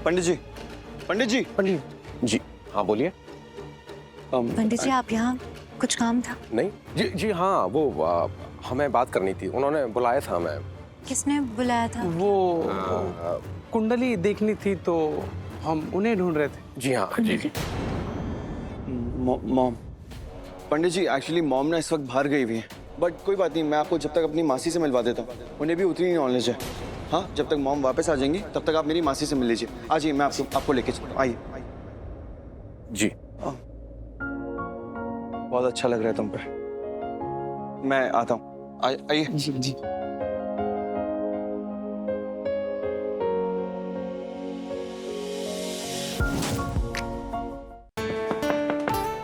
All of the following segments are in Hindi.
पंडित जी, पंडित जी। पंडित जी, हाँ बोलिए। पंडित जी आप यहाँ, कुछ काम था? नहीं जी जी हाँ, वो हमें बात करनी थी, उन्होंने बुलाया था हमें। किसने बुलाया था? वो कुंडली देखनी थी तो हम उन्हें ढूंढ रहे थे। जी हाँ जी। मॉम, पंडित जी एक्चुअली मॉम ना इस वक्त बाहर गई हुई है, बट कोई बात नहीं, मैं आपको जब तक अपनी मासी से मिलवा देता हूँ, उन्हें भी उतनी ही नॉलेज है। हाँ, जब तक मॉम वापस आ जाएंगी तब तक आप मेरी मासी से मिल लीजिए। आ जाइए, मैं आपको लेके चलता हूँ, आइए। जी बहुत अच्छा लग रहा है तुम पे, मैं आता हूँ, आइए। जी जी।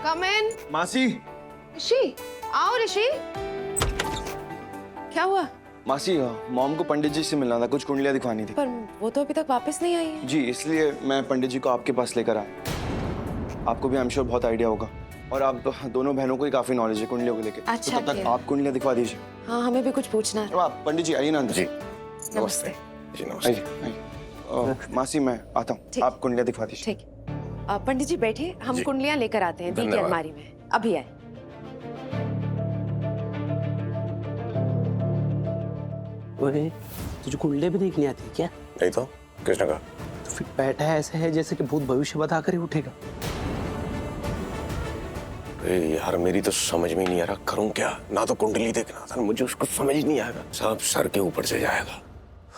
Come in. मासी, ऋषि, आओ ऋषि। क्या हुआ? मासी मॉम को पंडित जी से मिलना था, कुछ कुंडलियाँ दिखवानी थी। पर वो तो अभी तक वापस नहीं आई है। जी, इसलिए मैं पंडित जी को आपके पास लेकर आया। आपको भी आई एम श्योर बहुत आइडिया होगा, और आप दोनों बहनों को ही काफी नॉलेज है कुंडलियों को लेके। अच्छा, तो तब तक किया। आप कुंडलियाँ दिखवा दीजिए। हाँ, हमें भी कुछ पूछना है। अब आप पंडित जी आइए ना अंदर। जी नमस्ते। जी नमस्ते। आइए। मासी मैं आता हूँ, ठीक। आप कुंडलियाँ दिखवा दीजिए। ठीक। पंडित जी बैठे, हम जी। कुंडलियां लेकर आते हैं दी की धन्यवाद। अलमारी में। अभी आए। ओए, तुझे कुंडली भी देखनी आती है क्या? नहीं तो किसने कहा? तो फिर बैठा है ऐसे है जैसे कि भूत भविष्य बताकर ही उठेगा। यार मेरी तो समझ में नहीं आ रहा, करूं क्या? ना तो कुंडली देखना था, मुझे उसको समझ नहीं आएगा, सब सर के ऊपर से जाएगा।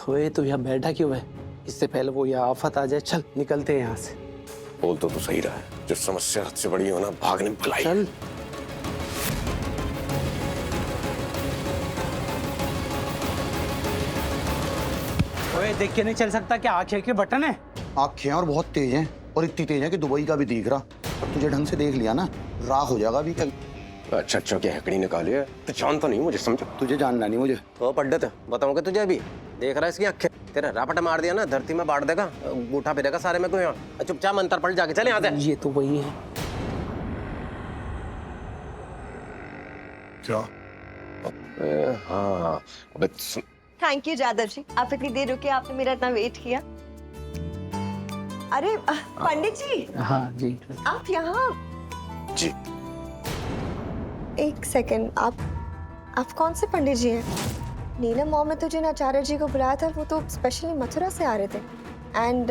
ओए, तो यहाँ बैठा क्यों है? इससे पहले वो यहाँ आफत आ जाए। चल निकलते हैं यहाँ से। बोल तो तू सही रहा है, जो समस्या हद से बड़ी हो ना, भागने में भलाई है। चल। ओए, देख के नहीं चल सकता क्या? आँखें के बटन है। आँखें और बहुत तेज हैं, और इतनी तेज है कि दुबई का भी दिख रहा। अब तुझे ढंग से देख लिया ना, राख हो जाएगा अभी कल। अच्छा अच्छा, क्या हेकड़ी निकाली है? तो जानता नहीं मुझे, समझो। तुझे जानना नहीं मुझे। तो पढ़ते बताऊंगा तुझे अभी। देख रहा है इसकी आंखें, तेरा रापटा मार दिया ना, धरती में बांट देगा, गूठा फिरेगा सारे में को यहाँ। चुपचाप मंत्र पढ़ जाके चले यहाँ से। ये तो वही है। क्या? हाँ अबे थैंक यू जादव जी, आप इतनी देर रुके, आपने मेरा इतना वेट किया। अरे पंडित जी, हाँ जी। आप यहाँ? जी एक सेकंड, आप कौन से पंडित जी हैं? नीलम मॉम ने तो जिन आचार्य जी को बुलाया था वो तो स्पेशली मथुरा से आ रहे थे, एंड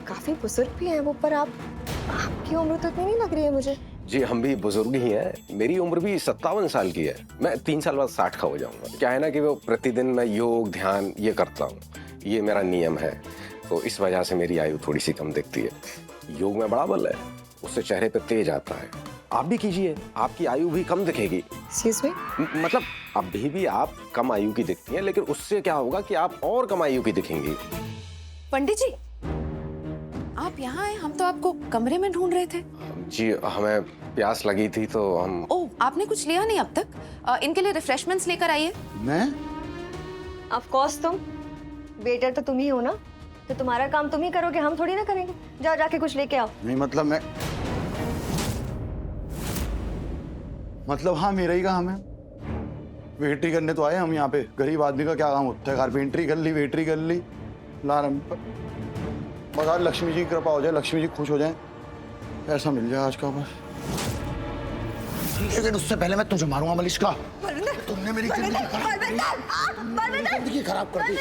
काफी बुजुर्ग भी हैं वो, पर आपकी उम्र तो इतनी नहीं लग रही है मुझे। जी, हम भी बुजुर्ग ही हैं, मेरी उम्र भी 57 साल की है। मैं 3 साल बाद 60 का हो जाऊंगा। क्या है ना कि वो प्रतिदिन मैं योग ध्यान ये करता हूँ, ये मेरा नियम है, तो इस वजह से मेरी आयु थोड़ी सी कम दिखती है। योग में बड़ा बल है, उससे चेहरे पे तेज आता है। आप भी कीजिए, आपकी आयु भी कम दिखेगी। Excuse me? मतलब अभी भी आप कम आयु की दिखती हैं, लेकिन उससे क्या होगा कि आप और कम आयु की दिखेंगी। पंडित जी, आप यहाँ आए, हम तो आपको कमरे में ढूंढ रहे थे। जी, हमें प्यास लगी थी तो हम। ओह, आपने कुछ लिया नहीं अब तक? इनके लिए रिफ्रेशमेंट्स लेकर आइए। मैं? ऑफ कोर्स तुम, वेटर तो तुम ही हो ना, तो तुम्हारा काम तुम ही करोगे, हम थोड़ी ना करेंगे। जाओ जाके कुछ लेके आओ। नहीं मतलब हाँ, मेरा ही काम है। वेटरी करने तो आए हम यहाँ पे। गरीब आदमी का क्या काम होता है? कारपेंटरी कर ली, वेटरी कर ली, लारम। बस आज लक्ष्मी जी की कृपा हो जाए, लक्ष्मी जी खुश हो जाए, ऐसा मिल जाए आज का बस। लेकिन उससे पहले मैं तुझे मारूंगा मलिष्का। तुमने मेरी जिंदगी खराब कर दी।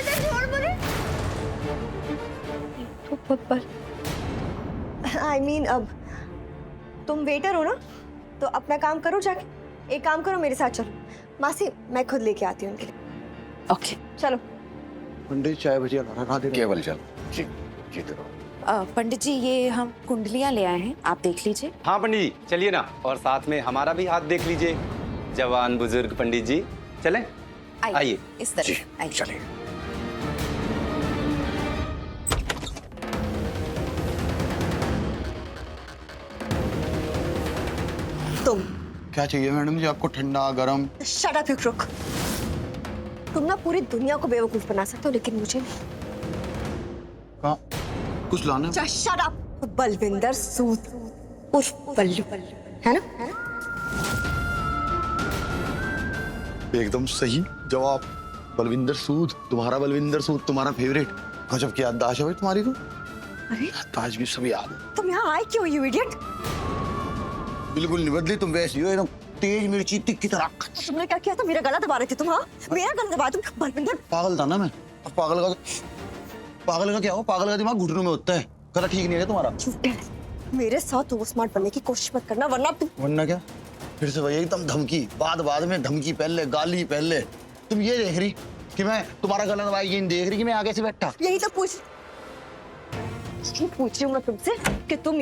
आई मीन, अब तुम वेटर हो ना, तो अपना काम करो जाके। एक काम करो, मेरे साथ चलो। मासी, मैं खुद लेके आती हूँ उनके लिए। ओके, चलो। पंडित चाय भजिया ला रहा है। केवल चल। जी जीते रहो। पंडित जी, ये हम कुंडलियां ले आए हैं, आप देख लीजिए। हाँ पंडित जी, चलिए ना, और साथ में हमारा भी हाथ देख लीजिए। जवान बुजुर्ग पंडित जी, चलें? आइए। इस तरह जी आइए। चलिए। तुम क्या चाहिए मैडम जी आपको? ठंडा गरम? शट अप, रुक। तुम ना पूरी दुनिया को बेवकूफ बना सकते हो, लेकिन मुझे नहीं। कहाँ? कुछ लाना? Shut up. बलविंदर सूद उर्फ बल्लू, है ना? एकदम सही जवाब। बलविंदर सूद, तुम्हारा बलविंदर सूद तुम्हारा फेवरेट। गजब की याददाश्त है भाई तुम्हारी तो। अरे तो आज भी सब याद है। तुम यहाँ आए क्यों यू इडियट? बिल्कुल नहीं बदली, तुम वैसी हो एकदम तेज मिर्ची तिक्की तरह। तुमने क्या किया था? मेरा गला दबा रहे थे तुम? हाँ मेरा गला दबा तुम बलविंदर। पागल था ना मैं। अब पागल का क्या हो? पागल का दिमाग घुटनों में होता है। गला ठीक नहीं है तुम्हारा। झूठे। मेरे साथ ओवर स्मार्ट बनने की कोशिश मत करना वरना तुम। वरना क्या? फिर से वही एकदम धमकी, बाद में धमकी, पहले गाली। पहले तुम ये देख रही कि मैं तुम्हारा गला दबाई, ये नहीं देख रही कि मैं आगे से बैठा। यही तो पूछ रही हूँ मैं तुमसे कि तुम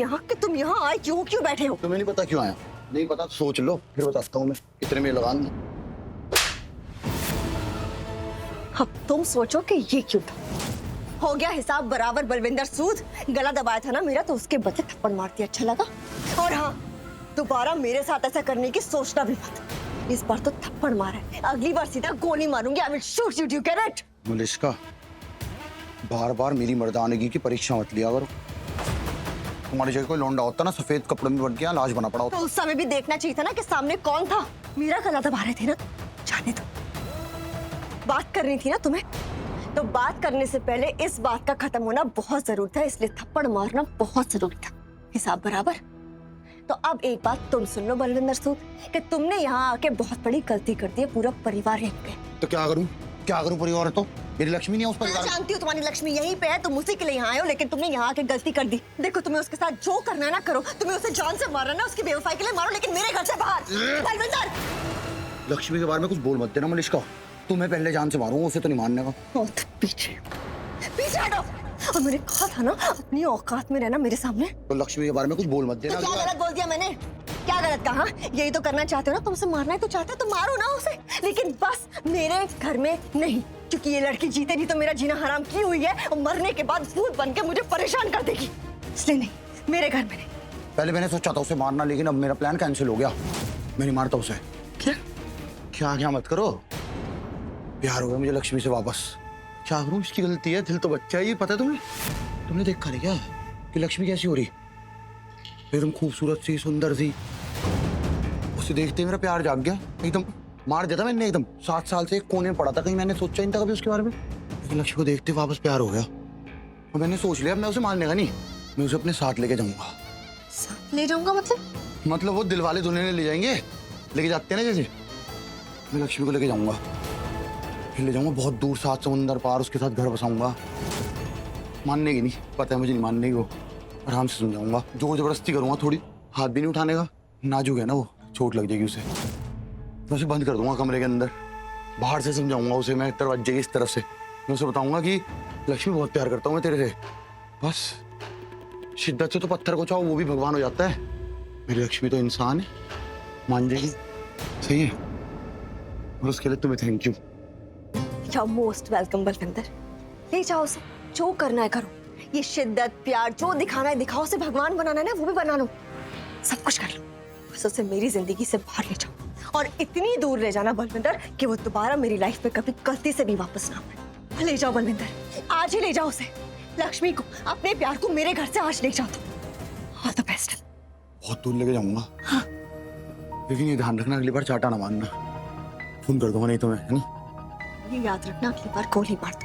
यहाँ आए क्यों बैठे हो? तुम्हें नहीं पता क्यों आया? नहीं पता तो सोच लो, फिर बताता हूँ मैं कितने में लगाऊंगा। अब तुम सोचो कि ये क्यों था। हो गया हिसाब बराबर। बलविंदर सूद गला दबाया था ना मेरा, तो उसके बदले थप्पड़ मारती अच्छा लगा। और हाँ, दोबारा मेरे साथ ऐसा करने की सोचना भी मत। इस बार तो थप्पड़ मारा है, अगली बार सीधा गोली मारूंगी। I will shoot you, do you get it? Malishka, बार मेरी मर्दानगी की परीक्षा मत लिया करो। तुम्हारी जगह कोई लौंडा होता ना, सफेद कपड़े में बन के लाश बना पड़ा होता। तो उस समय भी देखना चाहिए था ना कि सामने कौन था। मेरा गला दबा रहे थे ना। जाने दो, बात करनी थी ना तुम्हें, तो बात करने से पहले इस बात का खत्म होना बहुत जरूरी था, इसलिए थप्पड़ मारना बहुत जरूरी था। हिसाब बराबर। तो अब एक बात तुम सुन लो बलविंदर सूद, कि तुमने यहाँ आके बहुत बड़ी गलती कर दी है। पूरा परिवार यहीं पे। तो क्या करूं परिवार है तो? मेरी लक्ष्मी नहीं है उस मैं परिवार में। जानती हूँ तुम्हारी लक्ष्मी यहीं पे है, तुम उसी के लिए यहाँ आए हो, लेकिन तुमने यहाँ आके गलती कर दी। देखो, तुम्हें उसके साथ जो करना है ना करो, तुम्हें उसे जान से मारना ना, उसकी बेवफाई के लिए मारो, लेकिन मेरे घर से बाहर। बलविंदर, लक्ष्मी के बारे में कुछ बोल मत देना मलिश्का। तुम्हें पहले जान से मारूंगा, उसे तो नहीं मानने का। बहुत पीछे हटो। और मैंने कहा था ना अपनी औकात में रहना मेरे सामने। तो लक्ष्मी के बारे में कुछ बोल मत देना। तो क्या गलत बोल दिया मैंने? क्या गलत कहा? यही तो करना चाहते हो ना, तुमसे मारना ही तो चाहते हो तो मारो ना उसे, लेकिन बस मेरे घर में नहीं, क्योंकि ये लड़की जीते नहीं तो मेरा जीना हराम की हुई है, और मरने के बाद भूत बन के मुझे परेशान कर देगी, इसलिए नहीं, मेरे घर में नहीं। पहले मैंने सोचा था उसे मारना, लेकिन अब मेरा प्लान कैंसिल हो गया। मैं नहीं मारता उसे। क्या मत करो। प्यार हो गया मुझे लक्ष्मी से वापस। क्या करूं, इसकी गलती है, दिल तो बच्चा ही। पता है तुम्हें? तुमने देखा नहीं क्या कि लक्ष्मी कैसी हो रही? एकदम खूबसूरत सी, सुंदर सी। उसे देखते ही मेरा प्यार जाग गया। एकदम मार देता मैंने। एकदम 7 साल से एक कोने में पड़ा था, कहीं मैंने सोचा नहीं था कभी उसके बारे में, लेकिन लक्ष्मी को देखते वापस प्यार हो गया। और मैंने सोच लिया मैं उसे मारने का नहीं, मैं उसे अपने साथ लेके जाऊंगा। साथ ले जाऊंगा मतलब वो दिल वाले दुल्हन ले जाएंगे, लेके जाते हैं ना जैसे। मैं लक्ष्मी को लेके जाऊंगा, फिर ले जाऊंगा बहुत दूर, 7 समुंदर पार, उसके साथ घर बसाऊंगा। मानने की नहीं, पता है मुझे नहीं मानने की। वो आराम से समझाऊंगा, जोर जबरदस्ती करूंगा, थोड़ी हाथ भी नहीं उठाने का। नाजुक है ना वो, चोट लग जाएगी उसे। मैं उसे बंद कर दूंगा कमरे के अंदर, बाहर से समझाऊंगा उसे मैं दरवाजे की इस तरफ से। मैं उसे बताऊंगा कि लक्ष्मी बहुत प्यार करता हूँ मैं तेरे से, बस शिद्दत से तो पत्थर को चाहो वो भी भगवान हो जाता है। मेरी लक्ष्मी तो इंसान है, मान जाएगी। सही है, और उसके लिए तुम्हें thank you. You're most welcome Balwinder. ले जाओ उसे, जो करना है करो। ये शिद्दत, प्यार जो दिखाना है दिखाओ, उसे भगवान बनाना है ना वो भी बना लो, सब कुछ कर लो, बस उसे मेरी जिंदगी से बाहर ले जाओ। और इतनी दूर ले जाना बलविंदर कि वो दोबारा मेरी लाइफ में कभी गलती से भी वापस ना आए। ले जाओ बलविंदर, आज ही ले जाओ उसे, लक्ष्मी को, अपने प्यार को मेरे घर से आज ले जाओ। तो ऑल द बेस्ट। बहुत दूर लेके जाऊंगा। हाँ। लेकिन ये ध्यान रखना अगली बार चाटा ना मानना। फोन कर दूंगा नहीं तो मैं, है ना? ये याद रखना, अगली बार गोली मार दूंगी।